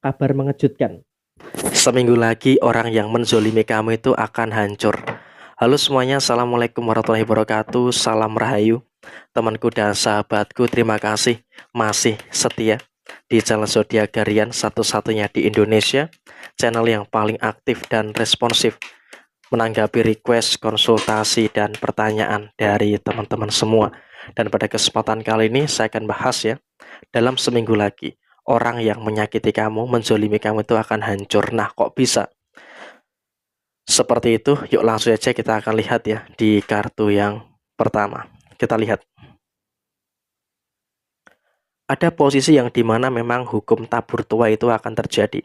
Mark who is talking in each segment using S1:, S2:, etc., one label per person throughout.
S1: Kabar mengejutkan. Seminggu lagi orang yang menzolimi kamu itu akan hancur. Halo semuanya, Assalamualaikum warahmatullahi wabarakatuh. Salam Rahayu. Temanku dan sahabatku, terima kasih masih setia di channel Zodiak Harian, satu-satunya di Indonesia, channel yang paling aktif dan responsif menanggapi request, konsultasi, dan pertanyaan dari teman-teman semua. Dan pada kesempatan kali ini saya akan bahas ya, dalam seminggu lagi orang yang menyakiti kamu, menzolimi kamu itu akan hancur. Nah, kok bisa seperti itu? Yuk langsung aja kita akan lihat ya di kartu yang pertama. Kita lihat. Ada posisi yang dimana memang hukum tabur tua itu akan terjadi.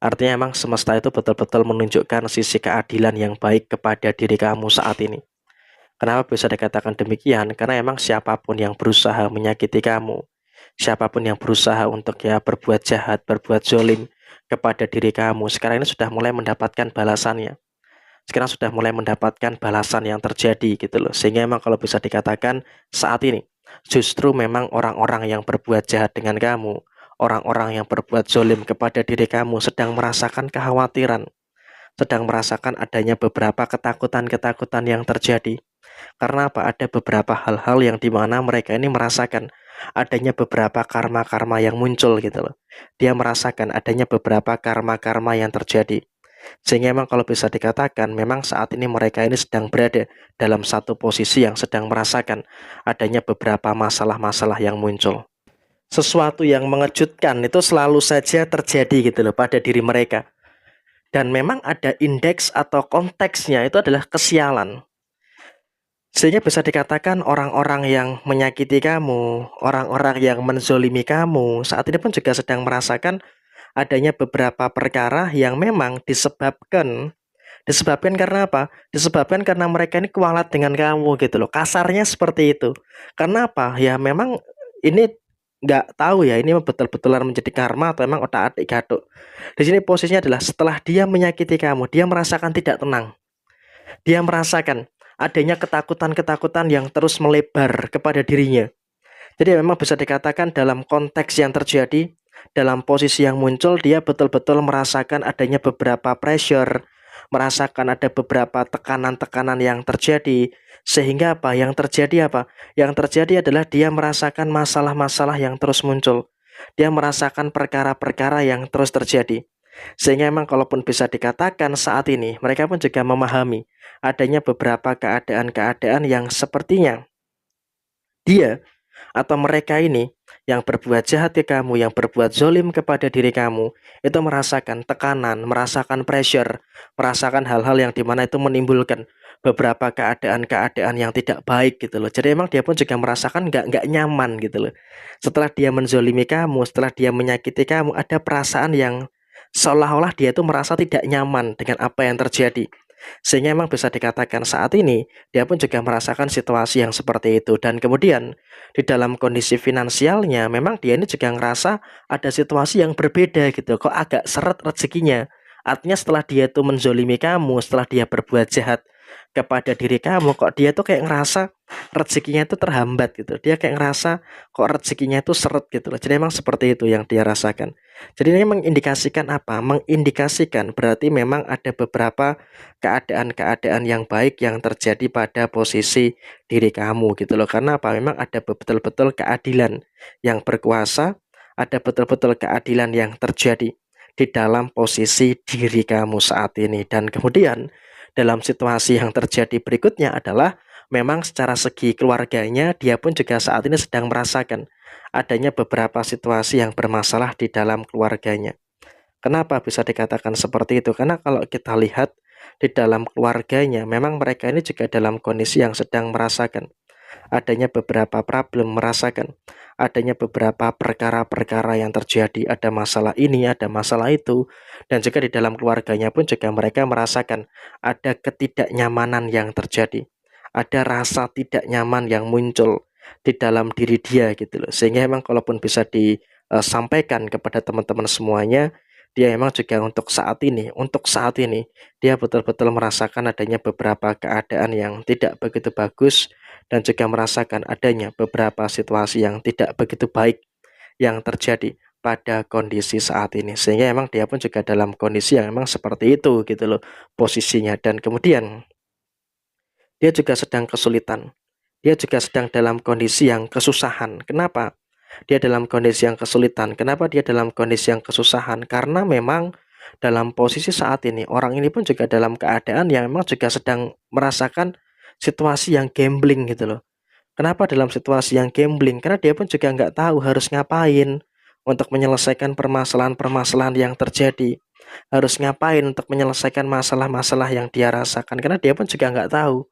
S1: Artinya memang semesta itu betul-betul menunjukkan sisi keadilan yang baik kepada diri kamu saat ini. Kenapa bisa dikatakan demikian? Karena emang siapapun yang berusaha menyakiti kamu, siapapun yang berusaha untuk ya berbuat jahat, berbuat zolim kepada diri kamu, sekarang ini sudah mulai mendapatkan balasannya. Sekarang sudah mulai mendapatkan balasan yang terjadi gitu loh. Sehingga emang kalau bisa dikatakan saat ini, justru memang orang-orang yang berbuat jahat dengan kamu, orang-orang yang berbuat zolim kepada diri kamu sedang merasakan kekhawatiran, sedang merasakan adanya beberapa ketakutan-ketakutan yang terjadi. Karena apa? Ada beberapa hal-hal yang dimana mereka ini merasakan adanya beberapa karma-karma yang muncul gitu loh. Dia merasakan adanya beberapa karma-karma yang terjadi. Sehingga memang kalau bisa dikatakan memang saat ini mereka ini sedang berada dalam satu posisi yang sedang merasakan adanya beberapa masalah-masalah yang muncul. Sesuatu yang mengejutkan itu selalu saja terjadi gitu loh pada diri mereka. Dan memang ada indeks atau konteksnya itu adalah kesialan. Sehingga bisa dikatakan orang-orang yang menyakiti kamu, orang-orang yang menzolimi kamu, saat ini pun juga sedang merasakan adanya beberapa perkara yang memang disebabkan karena apa? Disebabkan karena mereka ini kualat dengan kamu gitu loh. Kasarnya seperti itu. Karena apa? Ya memang ini nggak tahu ya ini betul-betulan menjadi karma atau memang otak-atik gaduk. Di sini posisinya adalah setelah dia menyakiti kamu, dia merasakan tidak tenang. Dia merasakan adanya ketakutan-ketakutan yang terus melebar kepada dirinya. Jadi memang bisa dikatakan dalam konteks yang terjadi, dalam posisi yang muncul, dia betul-betul merasakan adanya beberapa pressure, merasakan ada beberapa tekanan-tekanan yang terjadi. Sehingga apa? Yang terjadi apa? Yang terjadi adalah dia merasakan masalah-masalah yang terus muncul. Dia merasakan perkara-perkara yang terus terjadi. Sehingga memang kalaupun bisa dikatakan saat ini, mereka pun juga memahami adanya beberapa keadaan-keadaan yang sepertinya dia atau mereka ini yang berbuat jahat ke kamu, yang berbuat zolim kepada diri kamu, itu merasakan tekanan, merasakan pressure, merasakan hal-hal yang dimana itu menimbulkan beberapa keadaan-keadaan yang tidak baik gitu loh. Jadi emang dia pun juga merasakan nggak nyaman gitu loh. Setelah dia menzolimi kamu, setelah dia menyakiti kamu, ada perasaan yang seolah-olah dia itu merasa tidak nyaman dengan apa yang terjadi. Sehingga memang bisa dikatakan saat ini dia pun juga merasakan situasi yang seperti itu. Dan kemudian di dalam kondisi finansialnya memang dia ini juga ngerasa ada situasi yang berbeda gitu. Kok agak seret rezekinya. Artinya setelah dia tuh menzolimi kamu, setelah dia berbuat jahat kepada diri kamu, kok dia tuh kayak ngerasa rezekinya itu terhambat gitu. Dia kayak ngerasa kok rezekinya itu seret gitu loh. Jadi memang seperti itu yang dia rasakan. Jadi ini mengindikasikan apa? Mengindikasikan berarti memang ada beberapa keadaan-keadaan yang baik yang terjadi pada posisi diri kamu gitu loh. Karena apa? Memang ada betul-betul keadilan yang berkuasa, ada betul-betul keadilan yang terjadi di dalam posisi diri kamu saat ini. Dan kemudian dalam situasi yang terjadi berikutnya adalah memang secara segi keluarganya dia pun juga saat ini sedang merasakan adanya beberapa situasi yang bermasalah di dalam keluarganya. Kenapa bisa dikatakan seperti itu? Karena kalau kita lihat di dalam keluarganya, memang mereka ini juga dalam kondisi yang sedang merasakan adanya beberapa problem, merasakan adanya beberapa perkara-perkara yang terjadi, ada masalah ini, ada masalah itu, dan juga di dalam keluarganya pun juga mereka merasakan ada ketidaknyamanan yang terjadi, ada rasa tidak nyaman yang muncul di dalam diri dia gitu loh. Sehingga memang kalaupun bisa disampaikan kepada teman-teman semuanya, dia memang juga untuk saat ini dia betul-betul merasakan adanya beberapa keadaan yang tidak begitu bagus dan juga merasakan adanya beberapa situasi yang tidak begitu baik yang terjadi pada kondisi saat ini. Sehingga emang dia pun juga dalam kondisi yang emang seperti itu gitu loh posisinya. Dan kemudian dia juga sedang kesulitan. Dia juga sedang dalam kondisi yang kesusahan. Kenapa? Dia dalam kondisi yang kesulitan. Kenapa dia dalam kondisi yang kesusahan? Karena memang dalam posisi saat ini, orang ini pun juga dalam keadaan yang memang juga sedang merasakan situasi yang gambling gitu loh. Kenapa dalam situasi yang gambling? Karena dia pun juga nggak tahu harus ngapain untuk menyelesaikan permasalahan-permasalahan yang terjadi. Harus ngapain untuk menyelesaikan masalah-masalah yang dia rasakan. Karena dia pun juga nggak tahu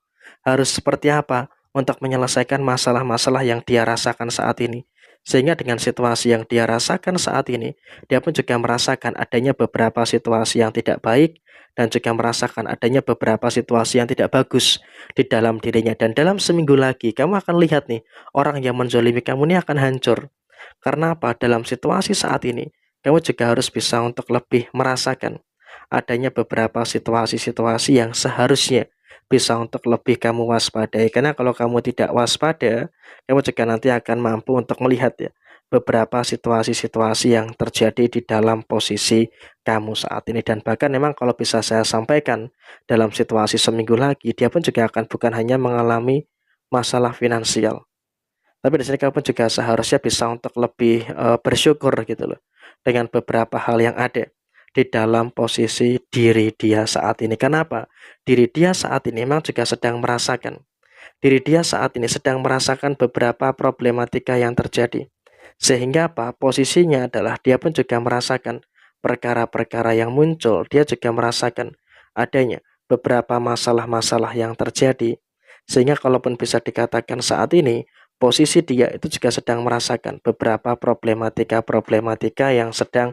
S1: harus seperti apa untuk menyelesaikan masalah-masalah yang dia rasakan saat ini. Sehingga dengan situasi yang dia rasakan saat ini, dia pun juga merasakan adanya beberapa situasi yang tidak baik dan juga merasakan adanya beberapa situasi yang tidak bagus di dalam dirinya. Dan dalam seminggu lagi, kamu akan lihat nih, orang yang menzolimi kamu ini akan hancur. Karena apa? Dalam situasi saat ini, kamu juga harus bisa untuk lebih merasakan adanya beberapa situasi-situasi yang seharusnya bisa untuk lebih kamu waspadai. Karena kalau kamu tidak waspada, kamu juga nanti akan mampu untuk melihat ya beberapa situasi-situasi yang terjadi di dalam posisi kamu saat ini. Dan bahkan memang kalau bisa saya sampaikan, dalam situasi seminggu lagi, dia pun juga akan bukan hanya mengalami masalah finansial, tapi di sini kamu pun juga seharusnya bisa untuk lebih bersyukur gitu loh dengan beberapa hal yang ada di dalam posisi diri dia saat ini. Kenapa? Diri dia saat ini memang juga sedang merasakan. Diri dia saat ini sedang merasakan beberapa problematika yang terjadi. Sehingga apa? Posisinya adalah dia pun juga merasakan perkara-perkara yang muncul. Dia juga merasakan adanya beberapa masalah-masalah yang terjadi. Sehingga kalaupun bisa dikatakan saat ini, posisi dia itu juga sedang merasakan beberapa problematika-problematika yang sedang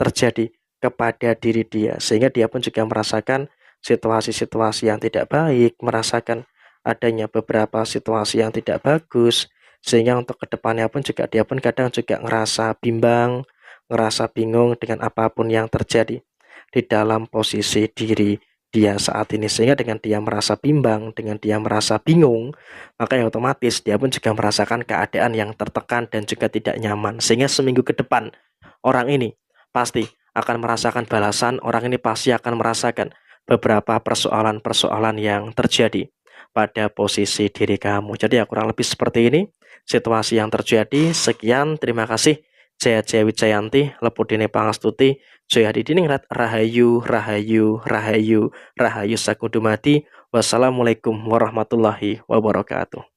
S1: terjadi kepada diri dia. Sehingga dia pun juga merasakan situasi-situasi yang tidak baik, merasakan adanya beberapa situasi yang tidak bagus, sehingga untuk kedepannya pun juga dia pun kadang juga ngerasa bimbang, ngerasa bingung dengan apapun yang terjadi di dalam posisi diri dia saat ini. Sehingga dengan dia merasa bimbang, dengan dia merasa bingung, maka yang otomatis dia pun juga merasakan keadaan yang tertekan dan juga tidak nyaman. Sehingga seminggu ke depan orang ini pasti akan merasakan balasan, orang ini pasti akan merasakan beberapa persoalan-persoalan yang terjadi pada posisi diri kamu. Jadi ya kurang lebih seperti ini situasi yang terjadi. Sekian, terima kasih. Jaya Jaya Wijayanti, Lepudine Pangastuti, Jaya Hadidiningrat, Rahayu, Rahayu, Rahayu, Rahayu Sakudumati. Wassalamualaikum warahmatullahi wabarakatuh.